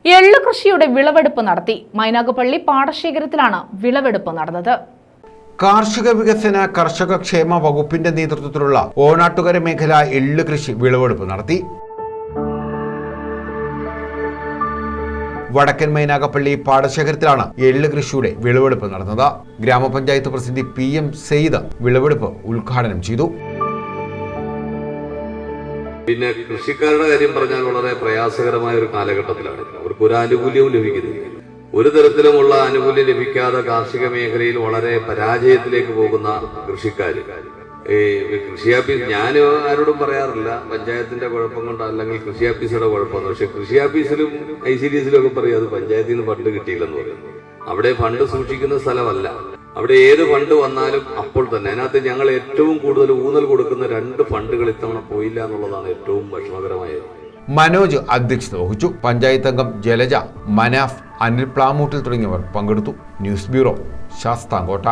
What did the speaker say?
എള്ളു കൃഷിയുടെ വിളവെടുപ്പ് നടത്തി. മൈനാഗപ്പള്ളി പാടശേഖരത്തിലാണ് വിളവെടുപ്പ് നടന്നത്. കാർഷിക വികസന കർഷക ക്ഷേമ വകുപ്പിന്റെ നേതൃത്വത്തിലുള്ള ഓണാട്ടുകര മേഖല എള്ളു കൃഷി വിളവെടുപ്പ് നടത്തി. വടക്കൻ മൈനാഗപ്പള്ളി പാടശേഖരത്തിലാണ് എള്ളു കൃഷിയുടെ വിളവെടുപ്പ് നടന്നത്. ഗ്രാമപഞ്ചായത്ത് പ്രസിഡന്റ് PM സെയ്ദ് വിളവെടുപ്പ് ഉദ്ഘാടനം ചെയ്തു. പിന്നെ കൃഷിക്കാരുടെ കാര്യം പറഞ്ഞാൽ വളരെ പ്രയാസകരമായ ഒരു കാലഘട്ടത്തിലാണ്. അവർക്ക് ഒരു ആനുകൂല്യവും ലഭിക്കുന്നില്ല. ഒരു തരത്തിലുമുള്ള ആനുകൂല്യം ലഭിക്കാതെ കാർഷിക മേഖലയിൽ വളരെ പരാജയത്തിലേക്ക് പോകുന്ന കൃഷിക്കാര് കൃഷി ഓഫീസ്, ഞാൻ ആരോടും പറയാറില്ല പഞ്ചായത്തിന്റെ കുഴപ്പം കൊണ്ട് അല്ലെങ്കിൽ കൃഷി ഓഫീസറുടെ കുഴപ്പമെന്ന്. പക്ഷെ കൃഷി ഓഫീസിലും ICDSലും ഒക്കെ പറയും അത് പഞ്ചായത്തിൽ നിന്ന് ഫണ്ട് കിട്ടിയില്ലെന്ന് പറയുന്നു. അവിടെ ഫണ്ട് സൂക്ഷിക്കുന്ന സ്ഥലമല്ല. അവിടെ ഏത് ഫണ്ട് വന്നാലും അപ്പോൾ തന്നെ അതിനകത്ത് ഞങ്ങൾ ഏറ്റവും കൂടുതൽ ഊന്നൽ കൊടുക്കുന്ന 2 ഫണ്ടുകൾ ഇത്തവണ പോയില്ല എന്നുള്ളതാണ് ഏറ്റവും വിഷമകരമായത്. മനോജ് അധ്യക്ഷത വഹിച്ചു. പഞ്ചായത്ത് അംഗം ജലജ, മനാഫ്, അനിൽ പ്ലാമൂട്ടിൽ തുടങ്ങിയവർ പങ്കെടുത്തു. News bureau, Sasthamkotta.